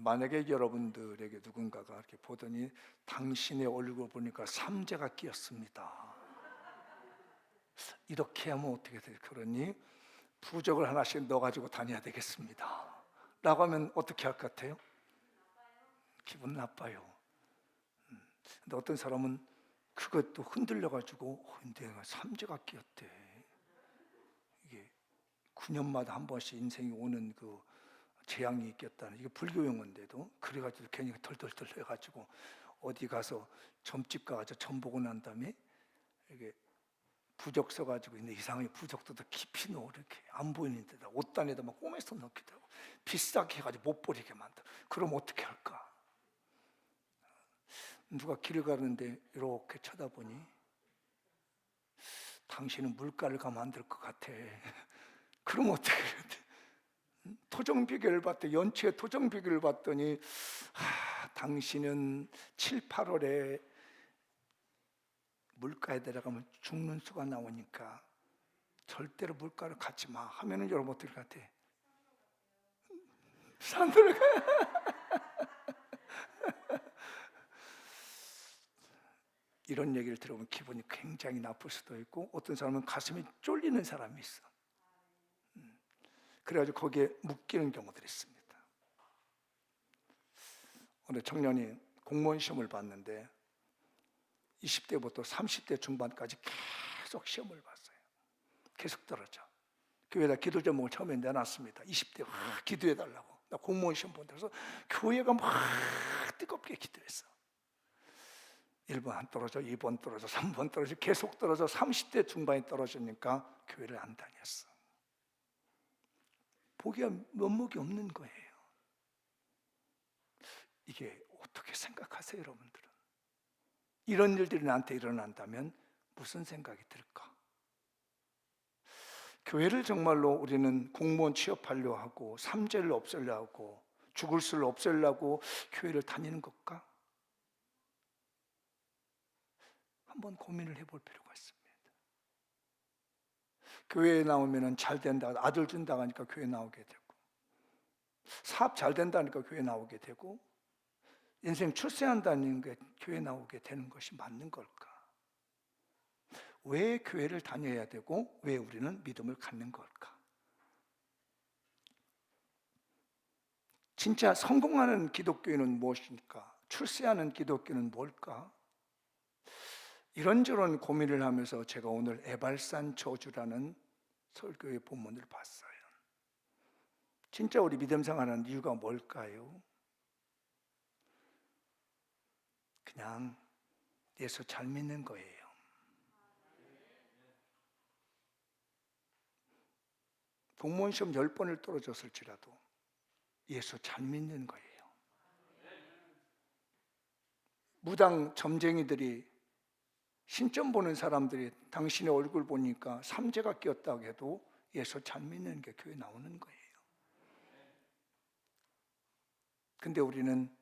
만약에 여러분들에게 누군가가 이렇게 보더니 당신의 얼굴 보니까 삼재가 끼었습니다, 이렇게 하면 어떻게 돼요? 그러니 부적을 하나씩 넣어가지고 다녀야 되겠습니다 라고 하면 어떻게 할 것 같아요? 기분 나빠요. 근데 어떤 사람은 그것도 흔들려가지고 내가 삼재가 끼었대. 이게 9년마다 한 번씩 인생이 오는 그 재앙이 있겠다는, 이게 불교 용어인데도 그래가지고 괜히 덜덜덜 해가지고 어디 가서 점집 가가지고 점 보고 난 다음에 이게 부적 써가지고 있는데 이상하게 부적도 더 깊이 넣어, 이렇게 안 보이는 데다 옷단에다 막 꼬매서 넣기도 하고 비싸게 해가지고 못 버리게 만들어. 그럼 어떻게 할까? 누가 길을 가는데 이렇게 쳐다보니 당신은 물가를 가면 안 될 것 같아. 그럼 어떻게 해야 돼? 토정비결을 봤더니, 연초에 토정비결을 봤더니 당신은 7, 8월에 물가에 들어가면 죽는 수가 나오니까 절대로 물가를 가지 마 하면은 여러분 어떨 것 같아? 산으로 가. 이런 얘기를 들어보면 기분이 굉장히 나쁠 수도 있고, 어떤 사람은 가슴이 쫄리는 사람이 있어. 그래가지고 거기에 묶이는 경우들이 있습니다. 어느 청년이 공무원 시험을 봤는데 20대부터 30대 중반까지 계속 시험을 봤어요. 계속 떨어져. 교회에다 기도 제목을 처음에 내놨습니다. 20대 기도해달라고. 나 공무원 시험 본다. 그래서 교회가 막 뜨겁게 기도했어. 1번 안 떨어져, 2번 떨어져, 3번 떨어져, 계속 떨어져. 30대 중반이 떨어지니까 교회를 안 다녔어. 보기가 면목이 없는 거예요. 이게 어떻게 생각하세요, 여러분들은? 이런 일들이 나한테 일어난다면 무슨 생각이 들까? 교회를 정말로 우리는 공무원 취업하려 하고 삼재를 없애려 하고 죽을 수를 없애려고 교회를 다니는 것까? 한번 고민을 해볼 필요가 있습니다. 교회에 나오면 잘 된다, 아들 준다고 하니까 교회 나오게 되고, 사업 잘 된다니까 교회 나오게 되고, 인생 출세한다는 게 교회 나오게 되는 것이 맞는 걸까? 왜 교회를 다녀야 되고 왜 우리는 믿음을 갖는 걸까? 진짜 성공하는 기독교인은 무엇일까? 출세하는 기독교는 뭘까? 이런저런 고민을 하면서 제가 오늘 에발산 저주라는 설교의 본문을 봤어요. 진짜 우리 믿음 생활하는 이유가 뭘까요? 그냥 예수 잘 믿는 거예요. 공무원 시험 10번을 떨어졌을지라도 예수 잘 믿는 거예요. 무당 점쟁이들이 신점 보는 사람들이 당신의 얼굴 보니까 삼재가 끼었다고 해도 예수 잘 믿는 게 교회 나오는 거예요. 근데 우리는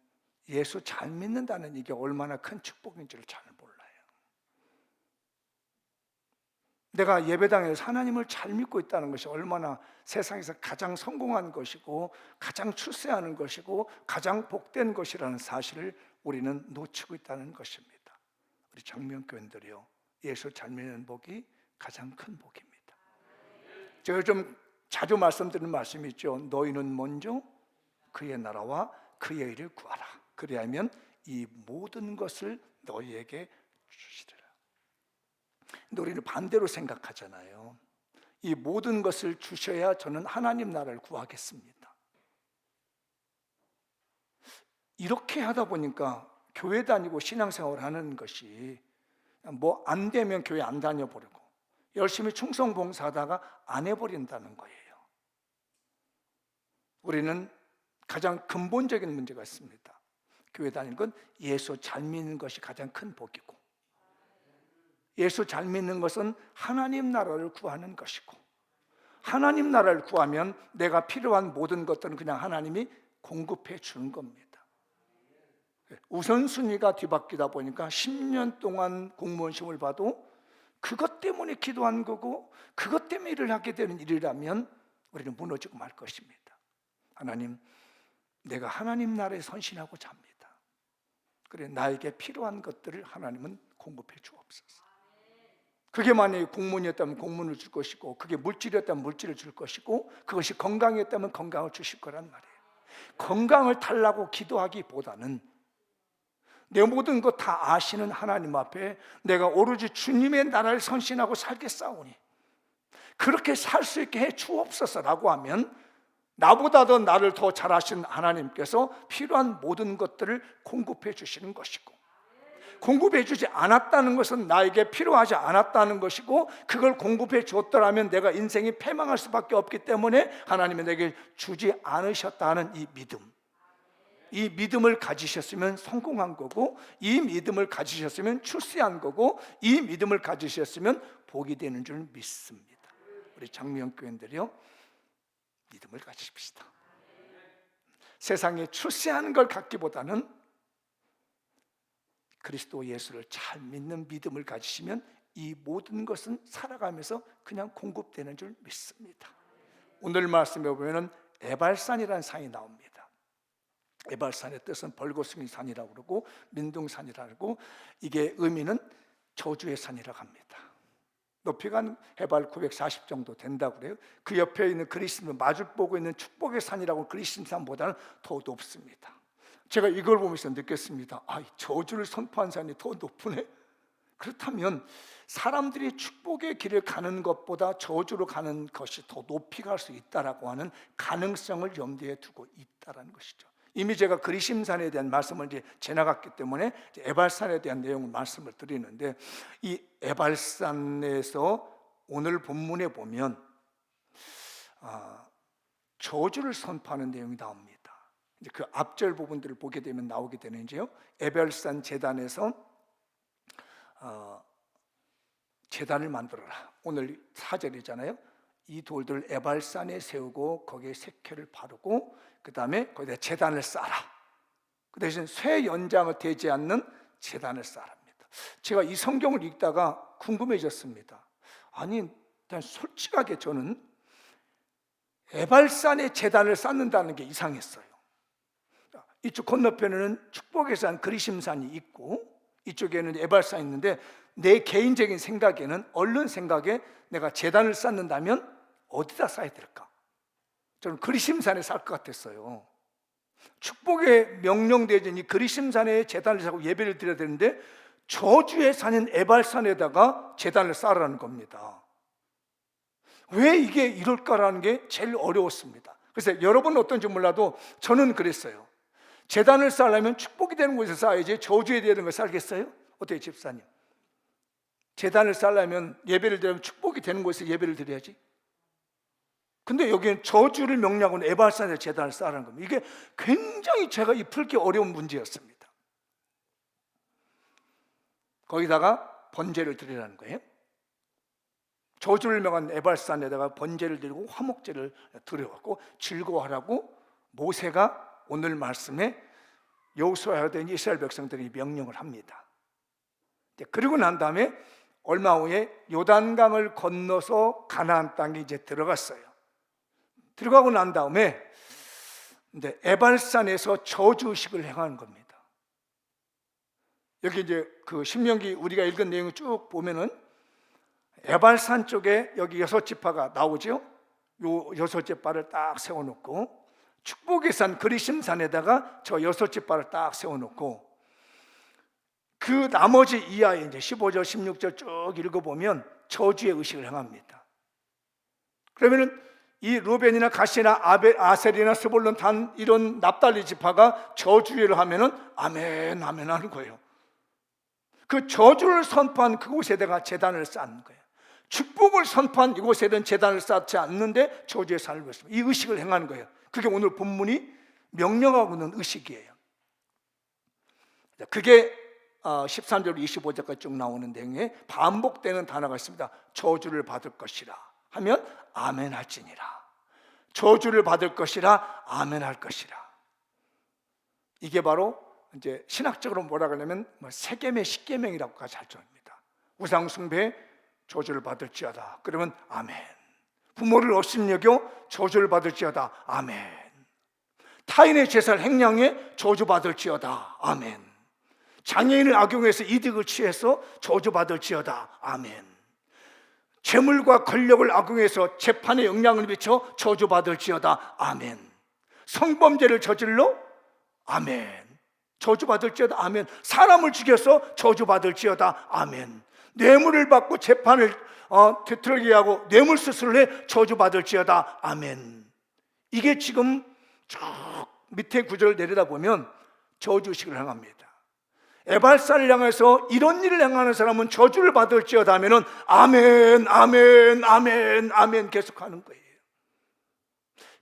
예수 잘 믿는다는 이게 얼마나 큰 축복인지를 잘 몰라요. 내가 예배당에서 하나님을 잘 믿고 있다는 것이 얼마나 세상에서 가장 성공한 것이고 가장 출세하는 것이고 가장 복된 것이라는 사실을 우리는 놓치고 있다는 것입니다. 우리 장명교인들이요, 예수 잘 믿는 복이 가장 큰 복입니다. 제가 좀 자주 말씀드리는 말씀이 있죠. 너희는 먼저 그의 나라와 그의 일을 구하라. 그리하면 이 모든 것을 너희에게 주시리라. 근데 우리는 반대로 생각하잖아요. 이 모든 것을 주셔야 저는 하나님 나라를 구하겠습니다. 이렇게 하다 보니까 교회 다니고 신앙생활을 하는 것이 뭐 안 되면 교회 안 다녀버리고 열심히 충성봉사하다가 안 해버린다는 거예요. 우리는 가장 근본적인 문제가 있습니다. 교회 다니는 건 예수 잘 믿는 것이 가장 큰 복이고, 예수 잘 믿는 것은 하나님 나라를 구하는 것이고, 하나님 나라를 구하면 내가 필요한 모든 것들은 그냥 하나님이 공급해 주는 겁니다. 우선순위가 뒤바뀌다 보니까 10년 동안 공무원 시험을 봐도 그것 때문에 기도한 거고 그것 때문에 일을 하게 되는 일이라면 우리는 무너지고 말 것입니다. 하나님, 내가 하나님 나라에 선신하고자 합니다. 그래, 나에게 필요한 것들을 하나님은 공급해 주옵소서. 그게 만약에 공문이었다면 공문을 줄 것이고, 그게 물질이었다면 물질을 줄 것이고, 그것이 건강이었다면 건강을 주실 거란 말이에요. 건강을 달라고 기도하기보다는 내 모든 것 다 아시는 하나님 앞에 내가 오로지 주님의 나라를 선신하고 살겠사오니 그렇게 살 수 있게 해 주옵소서라고 하면, 나보다도 나를 더 잘 아시는 하나님께서 필요한 모든 것들을 공급해 주시는 것이고, 공급해 주지 않았다는 것은 나에게 필요하지 않았다는 것이고, 그걸 공급해 줬더라면 내가 인생이 패망할 수밖에 없기 때문에 하나님이 내게 주지 않으셨다는 이 믿음, 이 믿음을 가지셨으면 성공한 거고, 이 믿음을 가지셨으면 출세한 거고, 이 믿음을 가지셨으면 복이 되는 줄 믿습니다. 우리 장미영 교인들이요, 믿음을 가지십시다. 세상에 출세하는 걸 갖기보다는 그리스도 예수를 잘 믿는 믿음을 가지시면 이 모든 것은 살아가면서 그냥 공급되는 줄 믿습니다. 오늘 말씀에 보면 에발산이라는 산이 나옵니다. 에발산의 뜻은 벌거숭이 산이라고 그러고 민둥산이라고 그러고, 이게 의미는 저주의 산이라고 합니다. 높이가 해발 940 정도 된다고 그래요. 그 옆에 있는 그리스도 마주보고 있는 축복의 산이라고 그리스도산보다는 더 높습니다. 제가 이걸 보면서 느꼈습니다. 저주를 선포한 산이 더 높으네. 그렇다면 사람들이 축복의 길을 가는 것보다 저주로 가는 것이 더 높이 갈 수 있다라고 하는 가능성을 염두에 두고 있다라는 것이죠. 이미 제가 그리심산에 대한 말씀을 이제 지나갔기 때문에 에발산에 대한 내용을 말씀을 드리는데, 이 에발산에서 오늘 본문에 보면 저주를 선포하는 내용이 나옵니다. 이제 그 앞절 부분들을 보게 되면 나오게 되는지요. 에발산 제단에서 제단을 만들어라. 오늘 4절이잖아요. 이 돌들 에발산에 세우고 거기에 색회를 바르고 그 다음에 거기다 제단을 쌓아라. 그 대신 쇠 연장을 대지 않는 제단을 쌓아랍니다. 제가 이 성경을 읽다가 궁금해졌습니다. 아니, 그냥 솔직하게 저는 에발산에 제단을 쌓는다는 게 이상했어요. 이쪽 건너편에는 축복의 산 그리심산이 있고 이쪽에는 에발산이 있는데, 내 개인적인 생각에는, 얼른 생각에 내가 제단을 쌓는다면 어디다 쌓아야 될까? 저는 그리심산에 쌓을 것 같았어요. 축복의 명령되어진 이 그리심산에 제단을 쌓고 예배를 드려야 되는데 저주의 산인 에발산에다가 제단을 쌓으라는 겁니다. 왜 이게 이럴까라는 게 제일 어려웠습니다. 그래서 여러분은 어떤지 몰라도 저는 그랬어요. 제단을 쌓으려면 축복이 되는 곳에서 쌓아야지 저주에 되는 걸 쌓겠어요? 어때요, 집사님? 제단을 쌓으려면, 예배를 드리면 축복이 되는 곳에서 예배를 드려야지. 근데 여기는 저주를 명령하고 에발산에 제단을 쌓으라는 겁니다. 이게 굉장히 제가 풀기 어려운 문제였습니다. 거기다가 번제를 드리라는 거예요. 저주를 명한 에발산에다가 번제를 드리고 화목제를 드려갖고 즐거워하라고 모세가 오늘 말씀에 여호수아가 된 이스라엘 백성들이 명령을 합니다. 그리고 난 다음에 얼마 후에 요단강을 건너서 가나안 땅에 이제 들어갔어요. 들어가고 난 다음에 이제 에발산에서 저주의식을 행하는 겁니다. 여기 이제 그 신명기 우리가 읽은 내용을 쭉 보면은 에발산 쪽에 여기 6지파가 나오죠. 요 6지파를 딱 세워놓고, 축복의 산 그리심산에다가 저 6지파를 딱 세워놓고, 그 나머지 이하에 이제 15절 16절 쭉 읽어보면 저주의 의식을 행합니다. 그러면은 이 루벤이나 가시나 아셀이나 스볼론 단 이런 납달리 지파가 저주를 하면은 아멘 아멘 하는 거예요. 그 저주를 선포한 그곳에다가 제단을 쌓는 거예요. 축복을 선포한 이곳에는 제단을 쌓지 않는데 저주의 산을 보였습니다. 이 의식을 행하는 거예요. 그게 오늘 본문이 명령하고 있는 의식이에요. 그게 13절 25절까지 쭉 나오는 내용에 반복되는 단어가 있습니다. 저주를 받을 것이라 하면 아멘 할지니라. 저주를 받을 것이라 아멘 할 것이라. 이게 바로 이제 신학적으로 뭐라 그러냐면 세계명, 십계명이라고까지 할 정도입니다. 우상 숭배 저주를 받을지어다. 그러면 아멘. 부모를 업신여겨 저주를 받을지어다. 아멘. 타인의 재산을 행량해 저주받을지어다. 아멘. 장애인을 악용해서 이득을 취해서 저주받을지어다. 아멘. 재물과 권력을 악용해서 재판에 영향을 미쳐 저주받을지어다. 아멘. 성범죄를 저질러 아멘. 저주받을지어다. 아멘. 사람을 죽여서 저주받을지어다. 아멘. 뇌물을 받고 재판을 뒤틀게 하고 뇌물수술을 해 저주받을지어다. 아멘. 이게 지금 쭉 밑에 구절을 내려다보면 저주식을 향합니다. 에발산을 향해서 이런 일을 행하는 사람은 저주를 받을지어다 하면은 아멘, 아멘, 아멘, 아멘 계속하는 거예요.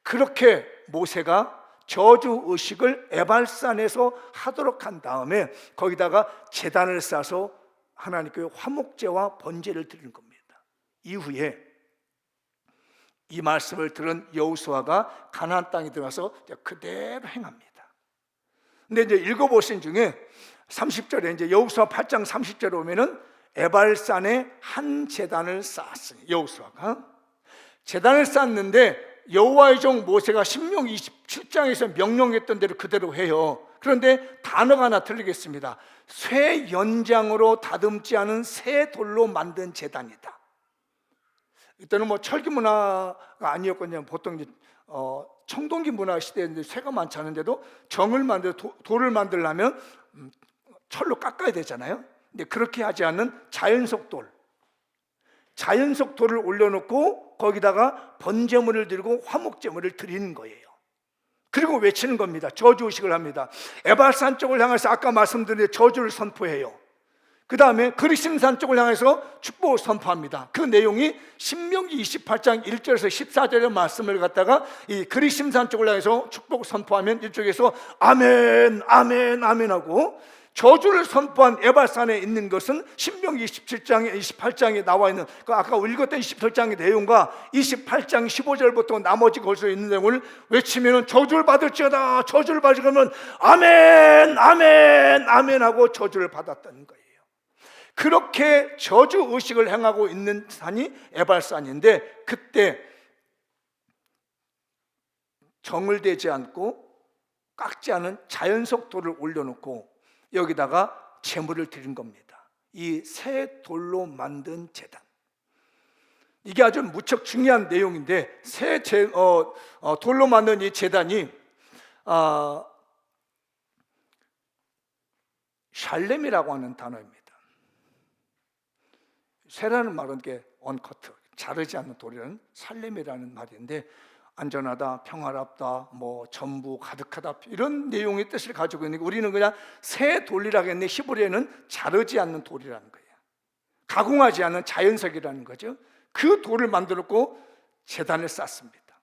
그렇게 모세가 저주 의식을 에발산에서 하도록 한 다음에 거기다가 제단을 쌓아서 하나님께 화목제와 번제를 드리는 겁니다. 이후에 이 말씀을 들은 여호수아가 가나안 땅에 들어가서 그대로 행합니다. 근데 이제 읽어보신 중에 30절에 이제 여호수아 8장 30절에 오면은 에발산에 한 제단을 쌓았어요. 여호수아가 제단을 쌓았는데 여호와의 종 모세가 신명 27장에서 명령했던 대로 그대로 해요. 그런데 단어가 하나 틀리겠습니다. 쇠 연장으로 다듬지 않은 새 돌로 만든 제단이다. 이때는 뭐 철기 문화가 아니었거든요. 보통 이제 청동기 문화 시대인데 쇠가 많지 않은데도 정을 돌을 만들려면 철로 깎아야 되잖아요. 근데 그렇게 하지 않는 자연석 돌을 올려놓고 거기다가 번제물을 드리고 화목제물을 드리는 거예요. 그리고 외치는 겁니다. 저주의식을 합니다. 에발산 쪽을 향해서 아까 말씀드린 저주를 선포해요. 그 다음에 그리심산 쪽을 향해서 축복을 선포합니다. 그 내용이 신명기 28장 1절에서 14절의 말씀을 갖다가 이 그리심산 쪽을 향해서 축복을 선포하면 이쪽에서 아멘, 아멘, 아멘 하고, 저주를 선포한 에발산에 있는 것은 신명기 27장에 28장에 나와 있는 그 아까 읽었던 27장의 내용과 28장 15절부터 나머지 거기서 있는 내용을 외치면 저주를 받을지어다, 저주를 받으면 아멘, 아멘, 아멘 하고 저주를 받았다는 거예요. 그렇게 저주 의식을 행하고 있는 산이 에발산인데, 그때 정을 대지 않고 깎지 않은 자연석 돌을 올려놓고 여기다가 제물을 드린 겁니다. 이 새 돌로 만든 제단, 이게 아주 무척 중요한 내용인데, 돌로 만든 이 제단이 샬렘이라고 하는 단어입니다. 쇠라는 말은 게 언커트, 자르지 않는 돌이라는 샬렘이라는 말인데, 안전하다, 평화롭다, 뭐 전부 가득하다, 이런 내용의 뜻을 가지고 있는 게, 우리는 그냥 새 돌이라고 했는데 히브리어는 자르지 않는 돌이라는 거예요. 가공하지 않은 자연석이라는 거죠. 그 돌을 만들었고 제단을 쌓습니다.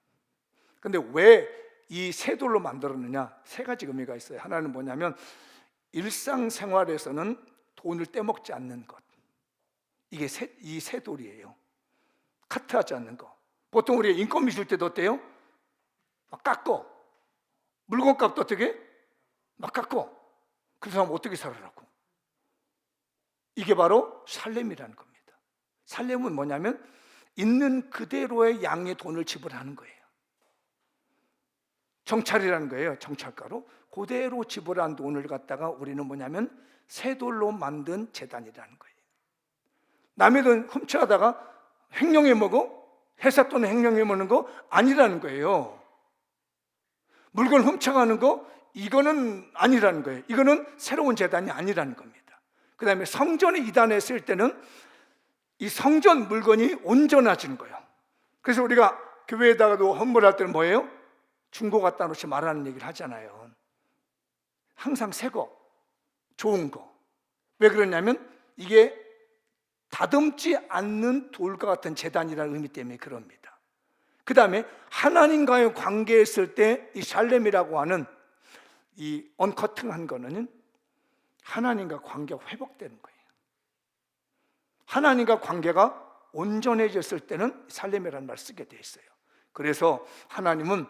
그런데 왜 이 새 돌로 만들었느냐? 세 가지 의미가 있어요. 하나는 뭐냐면 일상생활에서는 돈을 떼먹지 않는 것, 이게 이 새 돌이에요. 카트하지 않는 거. 보통 우리가 인건비 줄 때도 어때요? 막 깎고, 물건값도 어떻게? 막 깎고. 그 사람 어떻게 살으라고? 이게 바로 살렘이라는 겁니다. 살렘은 뭐냐면 있는 그대로의 양의 돈을 지불하는 거예요. 정찰이라는 거예요. 정찰가로 그대로 지불한 돈을 갖다가 우리는 뭐냐면 새 돌로 만든 제단이라는 거예요. 남의 돈 훔쳐가다가 횡령해 먹어? 회사 돈 횡령해 먹는 거 아니라는 거예요. 물건 훔쳐가는 거, 이거는 아니라는 거예요. 이거는 새로운 제단이 아니라는 겁니다. 그 다음에 성전에 이단했을 때는 이 성전 물건이 온전해지는 거예요. 그래서 우리가 교회에다가도 헌물할 때는 뭐예요? 중고 갖다 놓지 말라는 얘기를 하잖아요. 항상 새 거, 좋은 거. 왜 그러냐면 이게 다듬지 않는 돌과 같은 제단이라는 의미 때문에 그럽니다. 그 다음에 하나님과의 관계했을 때 이 샬렘이라고 하는 이 언커팅한 거는 하나님과 관계가 회복되는 거예요. 하나님과 관계가 온전해졌을 때는 샬렘이라는 말을 쓰게 돼 있어요. 그래서 하나님은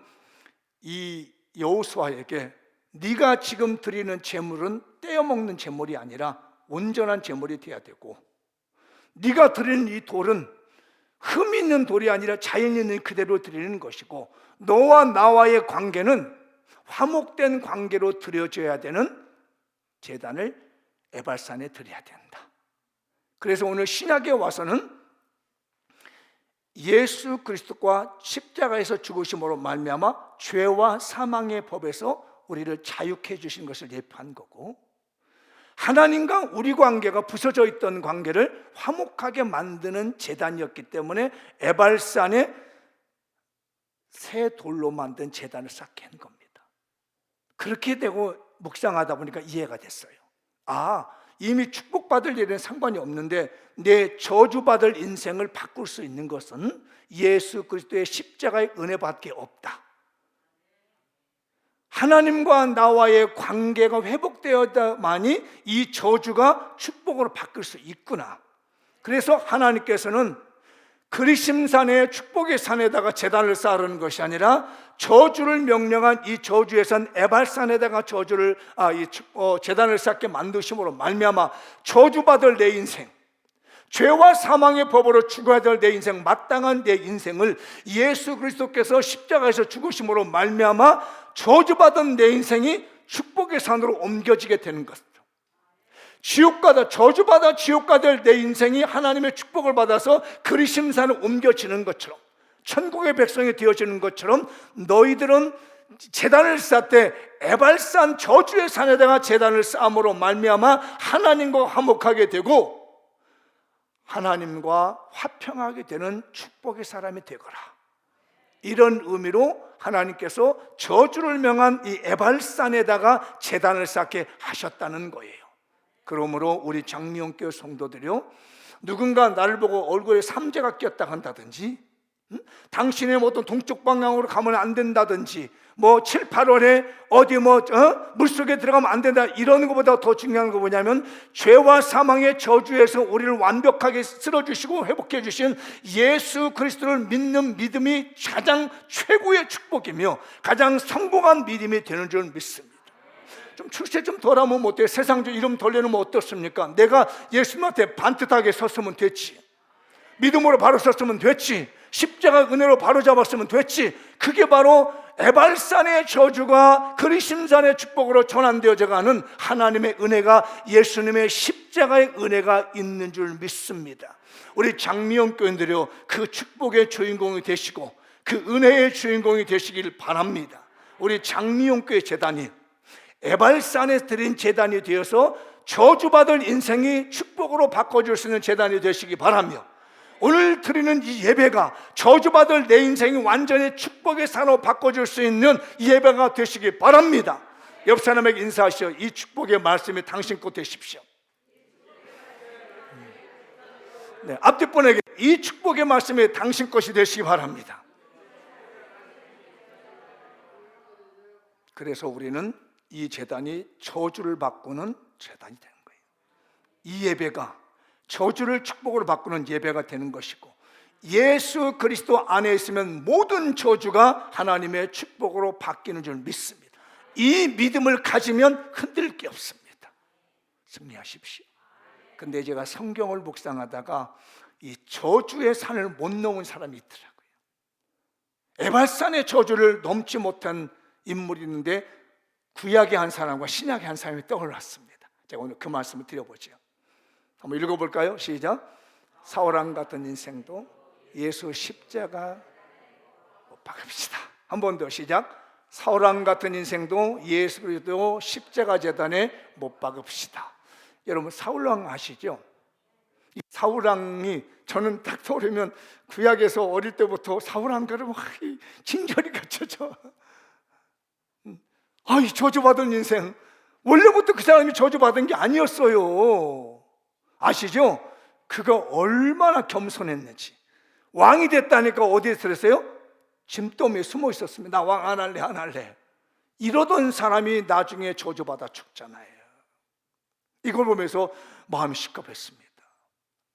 이 여호수아에게 네가 지금 드리는 제물은 떼어먹는 제물이 아니라 온전한 제물이 돼야 되고, 네가 드리는 이 돌은 흠 있는 돌이 아니라 자연 있는 그대로 드리는 것이고, 너와 나와의 관계는 화목된 관계로 드려져야 되는 제단을 에발산에 드려야 된다. 그래서 오늘 신약에 와서는 예수 그리스도가 십자가에서 죽으심으로 말미암아 죄와 사망의 법에서 우리를 자유케 해주신 것을 예표한 거고, 하나님과 우리 관계가 부서져 있던 관계를 화목하게 만드는 제단이었기 때문에 에발산에 새 돌로 만든 제단을 쌓게 한 겁니다. 그렇게 되고 묵상하다 보니까 이해가 됐어요. 이미 축복받을 일에는 상관이 없는데 내 저주받을 인생을 바꿀 수 있는 것은 예수 그리스도의 십자가의 은혜밖에 없다. 하나님과 나와의 관계가 회복되어야만이 이 저주가 축복으로 바뀔 수 있구나. 그래서 하나님께서는 그리심산의 축복의 산에다가 제단을 쌓으라는 것이 아니라 저주를 명령한 이 저주에선 에발산에다가 제단을 쌓게 만드심으로 말미암아 저주받을 내 인생, 죄와 사망의 법으로 죽어야 될 내 인생, 마땅한 내 인생을 예수 그리스도께서 십자가에서 죽으심으로 말미암아 저주받은 내 인생이 축복의 산으로 옮겨지게 되는 것이죠. 저주받아 지옥가 될 내 인생이 하나님의 축복을 받아서 그리심산을 옮겨지는 것처럼, 천국의 백성이 되어지는 것처럼 너희들은 제단을 쌓되 에발산 저주의 산에다가 제단을 쌓음으로 말미암아 하나님과 화목하게 되고 하나님과 화평하게 되는 축복의 사람이 되거라. 이런 의미로 하나님께서 저주를 명한 이 에발산에다가 제단을 쌓게 하셨다는 거예요. 그러므로 우리 장미원교회 성도들이요, 누군가 나를 보고 얼굴에 삼재가 꼈다 한다든지, 당신의 어떤 동쪽 방향으로 가면 안 된다든지, 7, 8월에 어디 물속에 들어가면 안 된다, 이러는 것보다 더 중요한 거 뭐냐면 죄와 사망의 저주에서 우리를 완벽하게 쓸어주시고 회복해 주신 예수 그리스도를 믿는 믿음이 가장 최고의 축복이며 가장 성공한 믿음이 되는 줄 믿습니다. 좀 출세 좀 덜하면 어때요? 세상 좀 이름 덜 내놓으면 어떻습니까? 내가 예수님한테 반듯하게 섰으면 됐지, 믿음으로 바로 섰으면 됐지, 십자가 은혜로 바로 잡았으면 됐지. 그게 바로 에발산의 저주가 그리심산의 축복으로 전환되어져 가는 하나님의 은혜가, 예수님의 십자가의 은혜가 있는 줄 믿습니다. 우리 장미영 교인들이요, 그 축복의 주인공이 되시고 그 은혜의 주인공이 되시길 바랍니다. 우리 장미영 교회 재단이 에발산에 드린 재단이 되어서 저주받을 인생이 축복으로 바꿔줄 수 있는 재단이 되시기 바라며, 오늘 드리는 이 예배가 저주받을 내 인생이 완전히 축복의 산으로 바꿔줄 수 있는 예배가 되시기 바랍니다. 옆 사람에게 인사하시오. 이 축복의 말씀이 당신 것 되십시오. 네, 앞뒤 분에게 이 축복의 말씀이 당신 것이 되시기 바랍니다. 그래서 우리는 이 제단이 저주를 바꾸는 제단이 되는 거예요. 이 예배가 저주를 축복으로 바꾸는 예배가 되는 것이고, 예수 그리스도 안에 있으면 모든 저주가 하나님의 축복으로 바뀌는 줄 믿습니다. 이 믿음을 가지면 흔들 게 없습니다. 승리하십시오. 근데 제가 성경을 묵상하다가 이 저주의 산을 못 넘은 사람이 있더라고요. 에발산의 저주를 넘지 못한 인물이 있는데 구약의 한 사람과 신약의 한 사람이 떠올랐습니다. 제가 오늘 그 말씀을 드려보죠. 한번 읽어볼까요? 시작. 사울왕 같은 인생도 예수 십자가 못 박읍시다. 한 번 더 시작. 사울왕 같은 인생도 예수 그리스도 십자가 재단에 못 박읍시다. 여러분 사울왕 아시죠? 이 사울왕이 저는 딱 떠오르면 구약에서 어릴 때부터 사울왕 그러면 진절이 갇혀져. 이 저주받은 인생, 원래부터 그 사람이 저주받은 게 아니었어요. 아시죠? 그가 얼마나 겸손했는지. 왕이 됐다니까 어디에 들었어요? 짐더미에 숨어 있었습니다. 나 왕 안 할래 안 할래 이러던 사람이 나중에 저주받아 죽잖아요. 이걸 보면서 마음이 시급했습니다.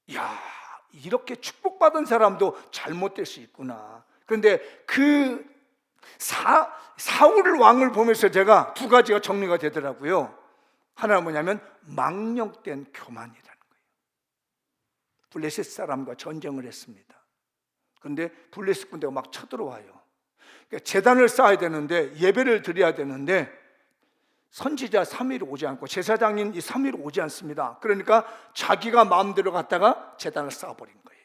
이야, 이렇게 축복받은 사람도 잘못될 수 있구나. 그런데 그 사울 왕을 보면서 제가 두 가지가 정리가 되더라고요. 하나는 뭐냐면 망령된 교만이라는 거예요. 블레셋 사람과 전쟁을 했습니다. 그런데 블레셋 군대가 막 쳐들어와요. 제단을 쌓아야 되는데 예배를 드려야 되는데 선지자 3일 오지 않고 제사장인 이 3일 오지 않습니다. 그러니까 자기가 마음대로 갔다가 제단을 쌓아버린 거예요.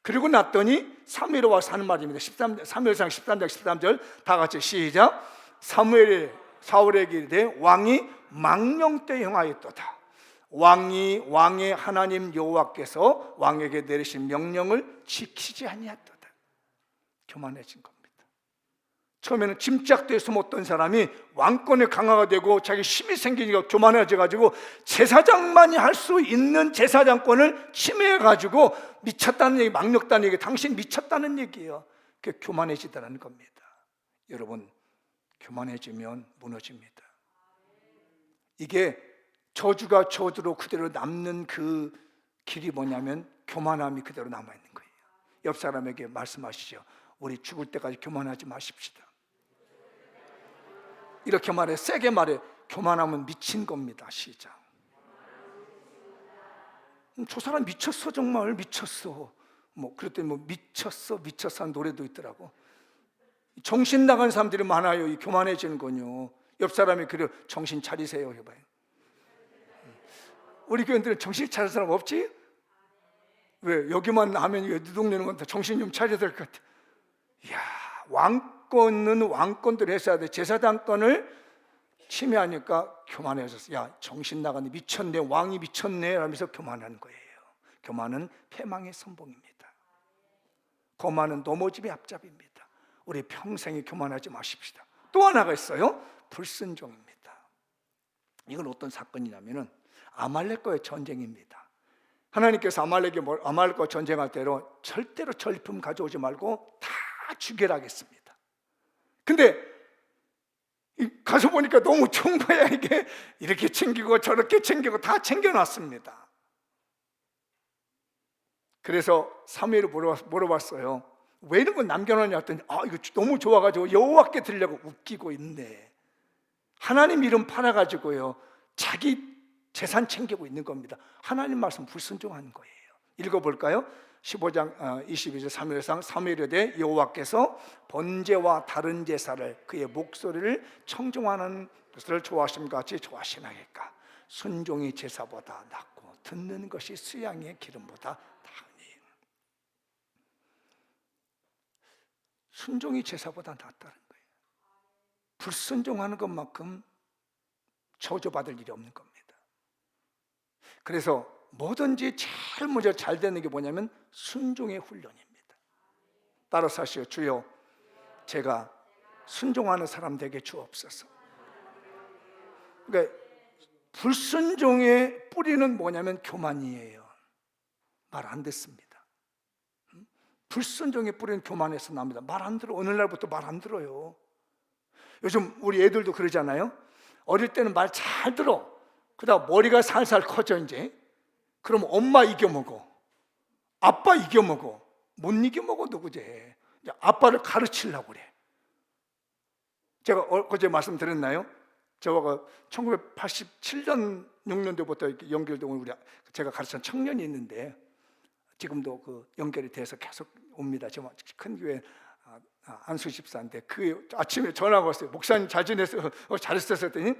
그리고 났더니 3일 와서 하는 말입니다. 3일상 13장 13절 다 같이 시작. 사울에게 이르되 왕이 망령되 행하였도다. 왕의 하나님 여호와께서 왕에게 내리신 명령을 지키지 아니하였도다. 교만해진 겁니다. 처음에는 짐짝도에 숨었던 사람이 왕권의 강화가 되고 자기 힘이 생기니까 교만해져가지고 제사장만이 할 수 있는 제사장권을 침해해가지고 미쳤다는 얘기, 망령다는 얘기, 당신 미쳤다는 얘기예요. 그게 교만해지다는 겁니다. 여러분, 교만해지면 무너집니다. 이게 저주가 저주로 그대로 남는 그 길이 뭐냐면 교만함이 그대로 남아있는 거예요. 옆 사람에게 말씀하시죠. 우리 죽을 때까지 교만하지 마십시다. 이렇게 말해, 세게 말해. 교만하면 미친 겁니다. 시작. 저 사람 미쳤어, 정말 미쳤어. 그랬더니 미쳤어 하는 노래도 있더라고. 정신 나간 사람들이 많아요. 이 교만해지는 건요. 옆 사람이 그래, 정신 차리세요 해봐요. 우리 교인들은 정신 차릴 사람 없지? 왜? 여기만 하면 누동내는 건 다 정신 좀 차려야 될 것 같아. 이야, 왕권은 왕권대로 했어야 돼. 제사장권을 침해하니까 교만해졌어. 야, 정신 나갔네, 미쳤네, 왕이 미쳤네 하면서 교만하는 거예요. 교만은 패망의 선봉입니다. 거만은 넘어짐의 앞잡이입니다. 우리 평생에 교만하지 마십시다. 또 하나가 있어요. 불순종입니다. 이건 어떤 사건이냐면은 아말렉과의 전쟁입니다. 하나님께서 아말렉과 전쟁할 때로 절대로 전리품 가져오지 말고 다 죽여라 하겠습니다. 근데 가서 보니까 너무 좋은 거야. 이게 이렇게 챙기고 저렇게 챙기고 다 챙겨놨습니다. 그래서 사무엘을 물어봤어요. 왜 이런 걸 남겨놨냐 했더니 이거 너무 좋아가지고 여호와께 드리려고 웃기고 있네. 하나님 이름 팔아가지고요 자기 재산 챙기고 있는 겁니다. 하나님 말씀 불순종하는 거예요. 읽어볼까요? 15장 22절 3일상 사무엘에 여호와께서 번제와 다른 제사를 그의 목소리를 청종하는 것을 좋아하심 같이 좋아하시나이까. 순종이 제사보다 낫고 듣는 것이 수양의 기름보다 나으니. 순종이 제사보다 낫다는 거예요. 불순종하는 것만큼 저주받을 일이 없는 겁니다. 그래서 뭐든지 제일 먼저 잘 되는 게 뭐냐면 순종의 훈련입니다. 따라서 하시오. 주여, 제가 순종하는 사람 되게 주옵소서. 그러니까 불순종의 뿌리는 뭐냐면 교만이에요. 말 안 듣습니다. 불순종의 뿌리는 교만에서 납니다. 말 안 들어. 어느 날부터 말 안 들어요. 요즘 우리 애들도 그러잖아요. 어릴 때는 말 잘 들어. 그러다가 머리가 살살 커져 이제. 그럼 엄마 이겨먹어, 아빠 이겨먹어. 못 이겨먹어 누구지? 이제 아빠를 가르치려고 그래. 제가 어제 말씀드렸나요? 제가 1987년 6년도부터 연결된 제가 가르치는 청년이 있는데 지금도 그 연결이 돼서 계속 옵니다. 지금 큰 교회 안수 집사인데 그 아침에 전화가 왔어요. 목사님 잘 지냈어요? 잘했어요 했더니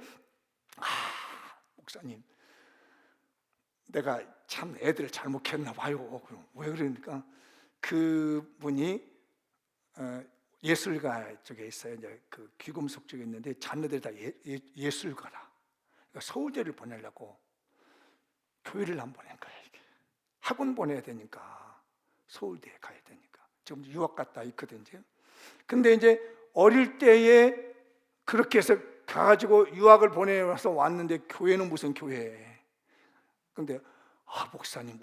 목사님, 내가 참 애들을 잘못 키웠나 봐요. 왜 그러니까 그분이 예술가 쪽에 있어요. 이제 그 귀금속 쪽에 있는데 자녀들이 다 예술가라. 그러니까 서울대를 보내려고 교회를 안 보낸 거야. 이게 학원 보내야 되니까 서울대에 가야 되니까 지금 유학 갔다 있거든요. 근데 이제 어릴 때에 그렇게 해서 가가지고 유학을 보내서 왔는데 교회는 무슨 교회에? 근데 목사님,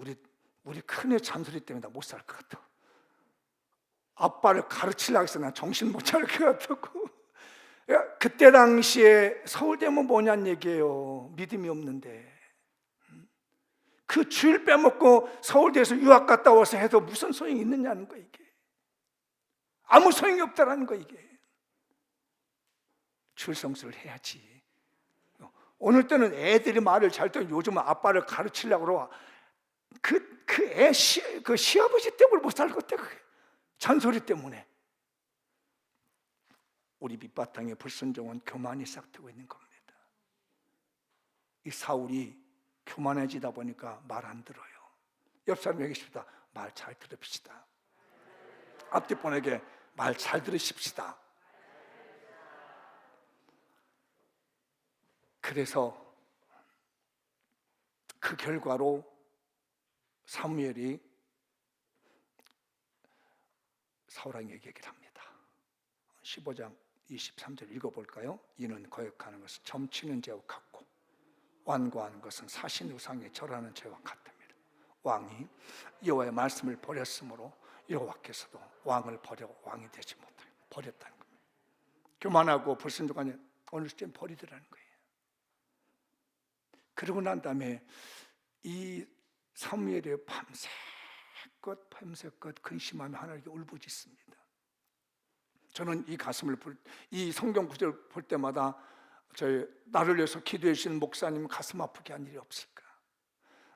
우리 큰애 잔소리 때문에 나 못 살 것 같아. 아빠를 가르치려고 해서 나 정신 못 차릴 것 같다고. 그때 당시에 서울대면 뭐냐는 얘기예요. 믿음이 없는데. 그 주일 빼먹고 서울대에서 유학 갔다 와서 해도 무슨 소용이 있느냐는 거 이게. 아무 소용이 없다라는 거 이게. 출성수를 해야지. 오늘 때는 애들이 말을 잘 듣는 요즘은 아빠를 가르치려고 그러고 그 시아버지 때문에 못 살 것 같아. 잔소리 때문에. 우리 밑바탕에 불순종은 교만이 싹트고 있는 겁니다. 이 사울이 교만해지다 보니까 말 안 들어요. 옆 사람 얘기합시다. 말 잘 들읍시다. 앞뒤 분에게 말 잘 들으십시다. 그래서 그 결과로 사무엘이 사울에게 얘기를 합니다. 15장 23절 읽어볼까요? 이는 거역하는 것은 점치는 죄와 같고 완고하는 것은 사신 우상에 절하는 죄와 같습니다. 왕이 여호와의 말씀을 버렸으므로 여호와께서도 왕을 버려 왕이 되지 못하게 버렸다는 겁니다. 교만하고 불순종하니 어느 시점 버리더라는 거예요. 그러고 난 다음에 이 사무엘이 밤새껏 근심하며 하나님께 울부짖습니다. 저는 이 성경 구절 볼 때마다 나를 위해서 기도해 주신 목사님 가슴 아프게 한 일이 없을까?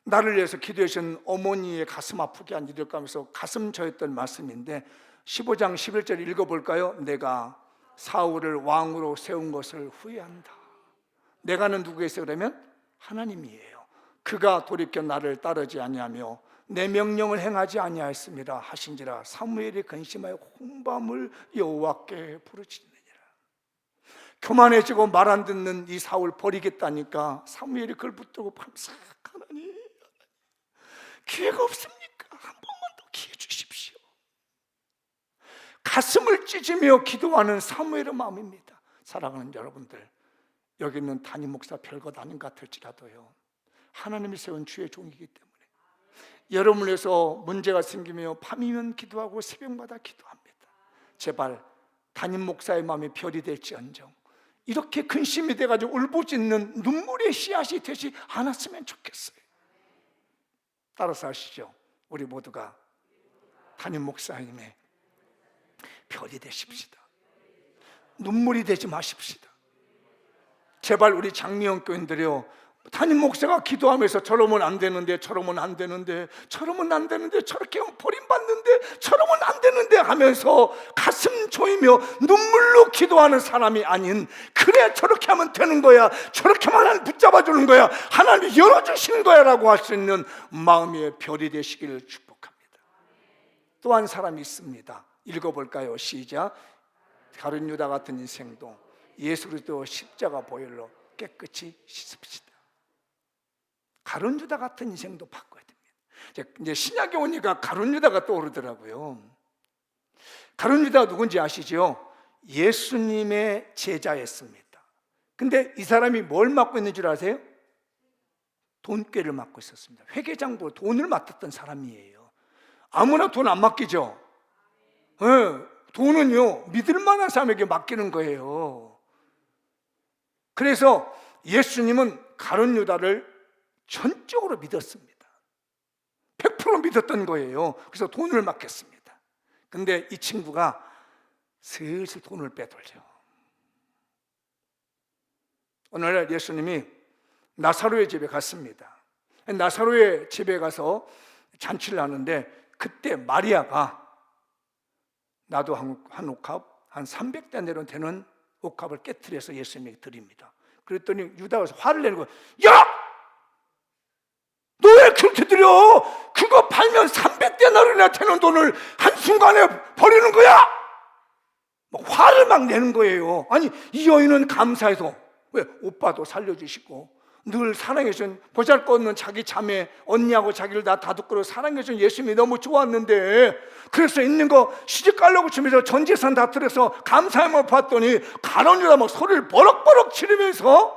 나를 위해서 기도해 주신 어머니의 가슴 아프게 한 일이 없을까 하면서 가슴 저였던 말씀인데 15장 11절 읽어볼까요? 내가 사울을 왕으로 세운 것을 후회한다. 내가는 누구에서 그러면 하나님이에요. 그가 돌이켜 나를 따르지 아니하며 내 명령을 행하지 아니하였습니다 하신지라 사무엘이 근심하여 혼밤을 여호와께 부르짖느니라. 교만해지고 말 안 듣는 이 사울 버리겠다니까 사무엘이 그걸 붙들고 밤새 하나님 기회가 없습니까? 한 번만 더 기회 주십시오. 가슴을 찢으며 기도하는 사무엘의 마음입니다. 사랑하는 여러분들, 여기 있는 담임 목사 별것 아닌 것 같을지라도요, 하나님이 세운 주의 종이기 때문에 여러분을 위해서 문제가 생기며 밤이면 기도하고 새벽마다 기도합니다. 제발 담임 목사의 마음이 별이 될지언정 이렇게 근심이 돼가지고 울부짖는 눈물의 씨앗이 되지 않았으면 좋겠어요. 따라서 하시죠. 우리 모두가 담임 목사님의 별이 되십시다. 눈물이 되지 마십시다. 제발 우리 장미영 교인들이요, 담임 목사가 기도하면서 저러면 안 되는데 저러면 안 되는데 저러면 안 되는데 저렇게 버림받는데 저러면 안 되는데 하면서 가슴 조이며 눈물로 기도하는 사람이 아닌, 그래 저렇게 하면 되는 거야, 저렇게만 하면 붙잡아 주는 거야, 하나님이 열어주시는 거야 라고 할 수 있는 마음의 별이 되시기를 축복합니다. 또 한 사람이 있습니다. 읽어볼까요? 시작. 가룟 유다 같은 인생도 예수 그리스도 십자가 보혈로 깨끗이 씻읍시다. 가룟 유다 같은 인생도 바꿔야 됩니다. 이제 신약에 오니까 가룟 유다가 떠오르더라고요. 가룟 유다가 누군지 아시죠? 예수님의 제자였습니다. 근데 이 사람이 뭘 맡고 있는 줄 아세요? 돈꾀를 맡고 있었습니다. 회계장부 돈을 맡았던 사람이에요. 아무나 돈 안 맡기죠? 네, 돈은요 믿을 만한 사람에게 맡기는 거예요. 그래서 예수님은 가룟 유다를 전적으로 믿었습니다. 100% 믿었던 거예요. 그래서 돈을 맡겼습니다. 근데 이 친구가 슬슬 돈을 빼돌려. 오늘날 예수님이 나사로의 집에 갔습니다. 나사로의 집에 가서 잔치를 하는데 그때 마리아가 나도 한 옥합, 한 300데나리온 되는 옥합을 깨트려서 예수님에게 드립니다. 그랬더니 유다가 화를 내는 거예요. 야! 너 왜 그렇게 드려? 그거 팔면 300데나리온이나 되는 돈을 한순간에 버리는 거야? 막 화를 막 내는 거예요. 아니 이 여인은 감사해서, 왜? 오빠도 살려주시고 늘 사랑해준 보잘것없는 자기 자매 언니하고 자기를 다 다독거려 사랑해준 예수님이 너무 좋았는데, 그래서 있는 거 시집 가려고 치면서 전 재산 다 들여서 감사함을 봤더니 가룟 유다 막 소리를 버럭버럭 지르면서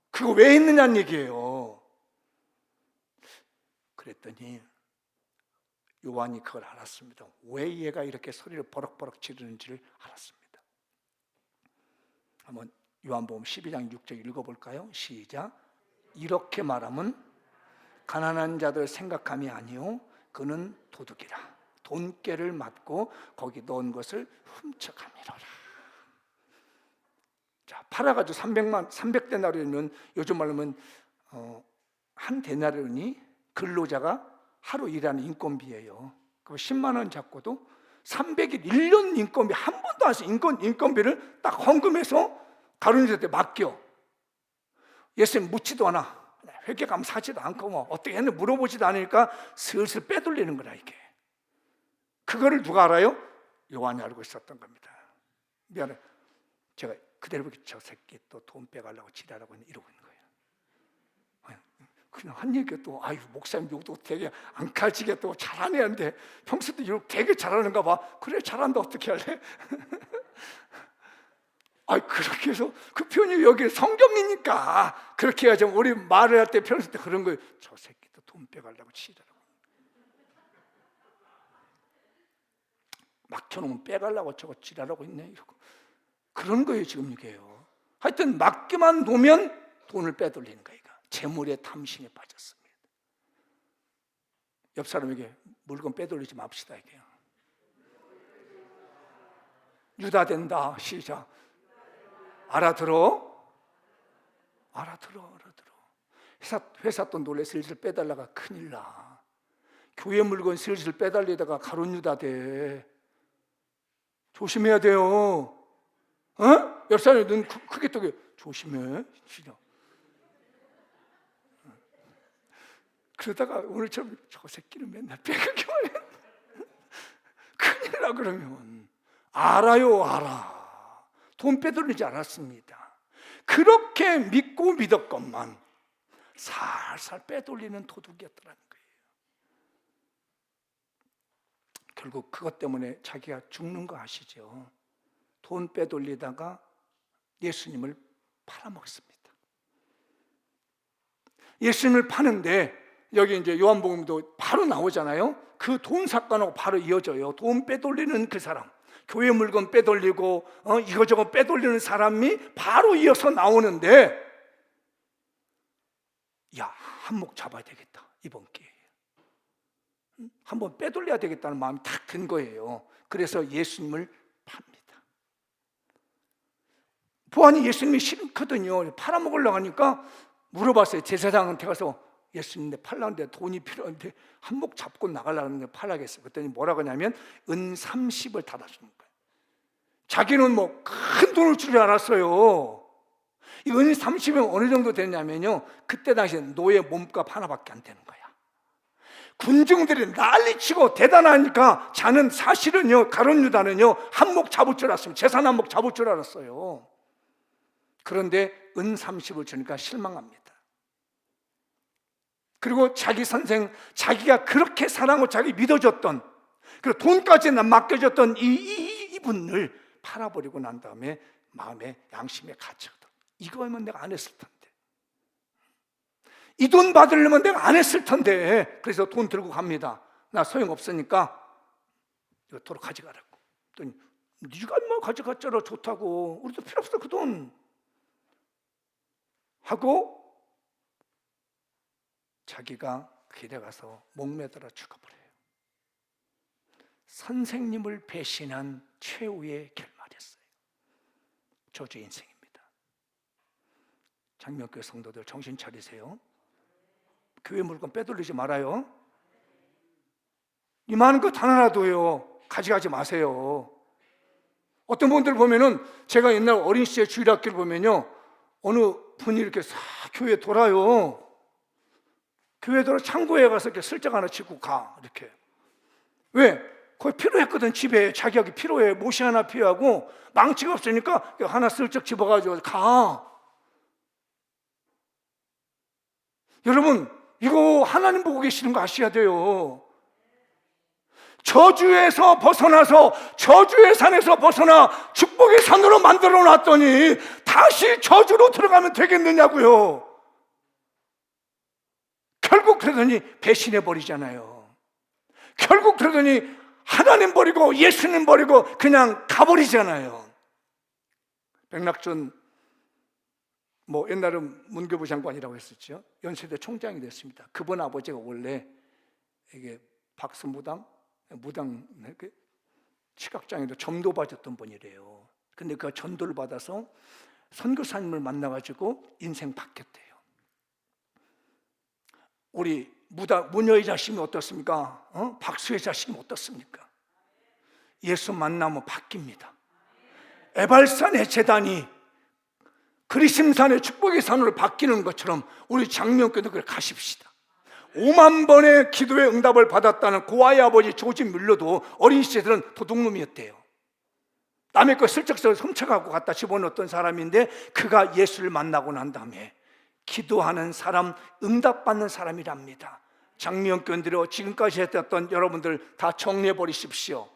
그거 왜 했느냐는 얘기예요. 그랬더니 요한이 그걸 알았습니다. 왜 얘가 이렇게 소리를 버럭버럭 지르는지를 알았습니다. 한번 요한복음 12장 6절 읽어볼까요? 시작. 이렇게 말하면 가난한 자들 생각함이 아니요 그는 도둑이라. 돈꾀를 맞고 거기 넣은 것을 훔쳐가미로라. 자, 팔아가지고 300데나리온이면 요즘 말로 하면 한 데나리온이 근로자가 하루 일하는 인건비예요. 그 10만 원 잡고도 300일 1년 인건비 한 번도 안 해서 인건비를 딱 헌금해서 가룟유다한테 맡겨. 예수님 묻지도 않아. 회개감 사지도 않고 뭐 어떻게 했는지 물어보지도 않으니까 슬슬 빼돌리는 거라 이게. 그거를 누가 알아요? 요한이 알고 있었던 겁니다. 미안해. 제가 그대로 보기 저 새끼 또 돈 빼가려고 지랄하고 이러고 있는 거예요. 그냥 한 얘기가 또 아유 목사님 욕도 되게 안 가지게 또 잘하네는데 평소도 욕 되게 잘하는가 봐. 그래 잘한다 어떻게 할래? 그렇게 해서 그 표현이 여기 성경이니까 그렇게 해야지. 우리 말을 할 때 평소 때 그런 거예요. 저 새끼도 돈 빼가려고 지랄하고 막혀놓으면 빼가려고 저거 지랄하고 있네 이러고 그런 거예요 지금 이게요. 하여튼 맡기만 놓으면 돈을 빼돌리는 거예요. 재물의 탐심에 빠졌습니다. 옆 사람에게 물건 빼돌리지 맙시다 이게요. 유다 된다. 시작. 알아들어? 알아들어. 회사 돈 놀래 슬슬 빼달라가 큰일 나. 교회 물건 슬슬 빼달리다가 가룟 유다 돼. 조심해야 돼요. 옆 사람이 눈 크게 뜨게 조심해. 진짜. 그러다가 오늘처럼 저 새끼는 맨날 빼가기만 해. 큰일 나. 그러면 알아요. 알아. 돈 빼돌리지 않았습니다. 그렇게 믿고 믿었건만 살살 빼돌리는 도둑이었더라는 거예요. 결국 그것 때문에 자기가 죽는 거 아시죠? 돈 빼돌리다가 예수님을 팔아먹습니다. 예수님을 파는데 여기 이제 요한복음도 바로 나오잖아요. 그 돈 사건하고 바로 이어져요. 돈 빼돌리는 그 사람, 교회 물건 빼돌리고 이거저거 빼돌리는 사람이 바로 이어서 나오는데, 야, 한몫 잡아야 되겠다 이번 기회에. 한번 빼돌려야 되겠다는 마음이 탁 든 거예요. 그래서 예수님을 팝니다. 보아하니 예수님이 싫거든요. 팔아먹으려고 하니까 물어봤어요. 제사장한테 가서 예수님 내 팔라는데 돈이 필요한데 한몫 잡고 나가려는데 팔라겠어. 그랬더니 뭐라고 하냐면 은 30을 달아주는 거예요. 자기는 뭐 큰 돈을 주지 않았어요. 이 은 30은 어느 정도 되냐면요, 그때 당시에 노예 몸값 하나밖에 안 되는 거야. 군중들이 난리치고 대단하니까 자는 사실은요, 가룟 유다는요 한몫 잡을 줄 알았어요. 재산 한몫 잡을 줄 알았어요. 그런데 은 30을 주니까 실망합니다. 그리고 자기 선생, 자기가 그렇게 사랑하고 자기 믿어줬던, 그리고 돈까지 맡겨줬던 이분을 팔아버리고 난 다음에 마음에 양심에 갇히거든. 이거면 내가 안 했을 텐데, 이 돈 받으려면 내가 안 했을 텐데. 그래서 돈 들고 갑니다. 나 소용없으니까 이거 도로 가져가라고. 그랬더니 네가 뭐 가져갔잖아. 좋다고. 우리도 필요 없어 그 돈 하고 자기가 길에 가서 목매달아 죽어버려요. 선생님을 배신한 최후의 결말이었어요. 저주 인생입니다. 장명교회 성도들 정신 차리세요. 교회 물건 빼돌리지 말아요. 이 많은 것 하나라도요 가져가지 마세요. 어떤 분들 보면은, 제가 옛날 어린 시절 주일학교를 보면요, 어느 분이 이렇게 싹 교회 돌아요. 교회 돌아 창고에 가서 이렇게 슬쩍 하나 치고 가. 이렇게. 왜? 거의 필요했거든. 집에 자기하기 필요해. 못이 하나 필요하고 망치가 없으니까 하나 슬쩍 집어가지고 가. 여러분, 이거 하나님 보고 계시는 거 아셔야 돼요. 저주에서 벗어나서, 저주의 산에서 벗어나 축복의 산으로 만들어 놨더니 다시 저주로 들어가면 되겠느냐고요. 결국 그러더니 배신해 버리잖아요. 결국 그러더니 하나님 버리고 예수님 버리고 그냥 가버리잖아요. 백낙준 뭐 옛날은 문교부 장관이라고 했었죠. 연세대 총장이 됐습니다. 그분 아버지가 원래 이게 박수무당, 무당 시각장애도 점도 받았던 분이래요. 근데 그 전도를 받아서 선교사님을 만나가지고 인생 바뀌었대요. 우리 무녀의 자식이 어떻습니까? 박수의 자식이 어떻습니까? 예수 만나면 바뀝니다. 에발산의 제단이 그리심산의 축복의 산으로 바뀌는 것처럼 우리 장명교도 그래 가십시다. 5만 번의 기도의 응답을 받았다는 고아의 아버지 조지 뮬러도 어린 시절은 도둑놈이었대요. 남의 거 슬쩍슬쩍 훔쳐가고 갖다 집어넣었던 사람인데 그가 예수를 만나고 난 다음에 기도하는 사람, 응답받는 사람이랍니다. 장미연교인들이 지금까지 했던 여러분들 다 정리해 버리십시오.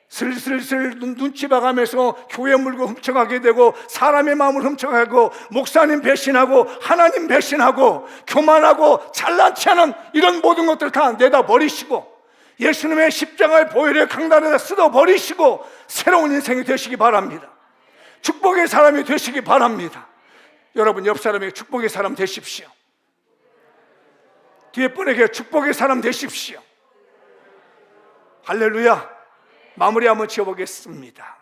슬슬슬 눈치 봐가면서 교회 물건 훔쳐가게 되고 사람의 마음을 훔쳐가고 목사님 배신하고 하나님 배신하고 교만하고 잘난치 않은 이런 모든 것들 다 내다 버리시고 예수님의 십자가의 보혈의 강단에다 쓰다 버리시고 새로운 인생이 되시기 바랍니다. 축복의 사람이 되시기 바랍니다. 여러분 옆 사람에게 축복의 사람 되십시오. 뒤에 분에게 축복의 사람 되십시오. 할렐루야. 마무리 한번 지어보겠습니다.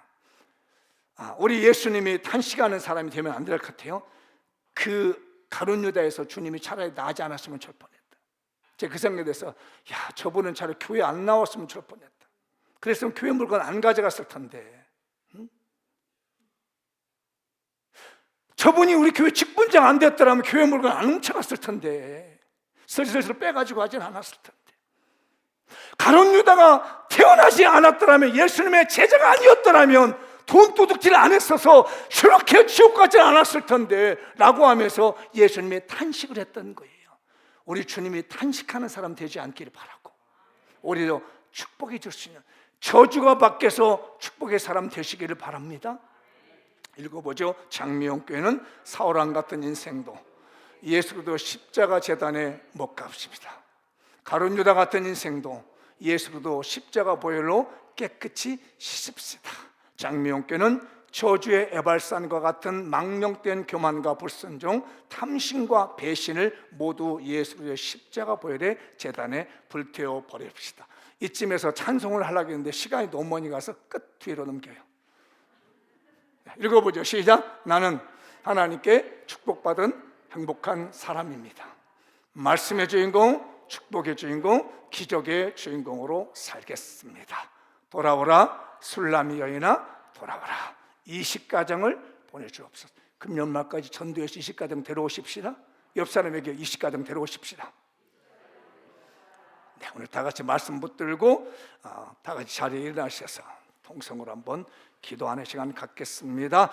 우리 예수님이 탄식하는 사람이 되면 안 될 것 같아요. 그 가룟 유다에서 주님이 차라리 나지 않았으면 좋을 뻔했다. 제가 그 생각에 대해서 야, 저분은 차라리 교회 안 나왔으면 좋을 뻔했다. 그랬으면 교회 물건 안 가져갔을 텐데. 저분이 우리 교회 직분장 안 됐더라면 교회 물건 안 훔쳐갔을 텐데. 슬슬슬 빼가지고 하진 않았을 텐데. 가룟 유다가 태어나지 않았더라면, 예수님의 제자가 아니었더라면 돈 도둑질 안 했어서 저렇게 지옥 가지 않았을 텐데 라고 하면서 예수님이 탄식을 했던 거예요. 우리 주님이 탄식하는 사람 되지 않기를 바라고 오히려 축복해 줄 수 있는, 저주가 밖에서 축복의 사람 되시기를 바랍니다. 읽어보죠. 장미용교회는 사울왕 같은 인생도 예수 그리스도 십자가 제단에 못 갚습니다. 가룟 유다 같은 인생도 예수 그리스도 십자가 보혈로 깨끗이 씻읍시다. 장미용교회는 저주의 에발산과 같은 망령된 교만과 불순종, 탐심과 배신을 모두 예수 그리스도의 십자가 보혈의 제단에 불태워 버립시다. 이쯤에서 찬송을 하려고 했는데 시간이 너무 많이 가서 끝 뒤로 넘겨요. 읽어보죠. 시작. 나는 하나님께 축복받은 행복한 사람입니다. 말씀의 주인공, 축복의 주인공, 기적의 주인공으로 살겠습니다. 돌아오라 술람이 여인아 돌아오라. 이식가정을 보내주옵소서. 금년말까지 전도에서 이식가정 데려오십시다. 옆 사람에게 이식가정 데려오십시다. 네, 오늘 다 같이 말씀 붙들고 다 같이 자리에 일어나셔서 통성으로 한번 기도하는 시간 갖겠습니다.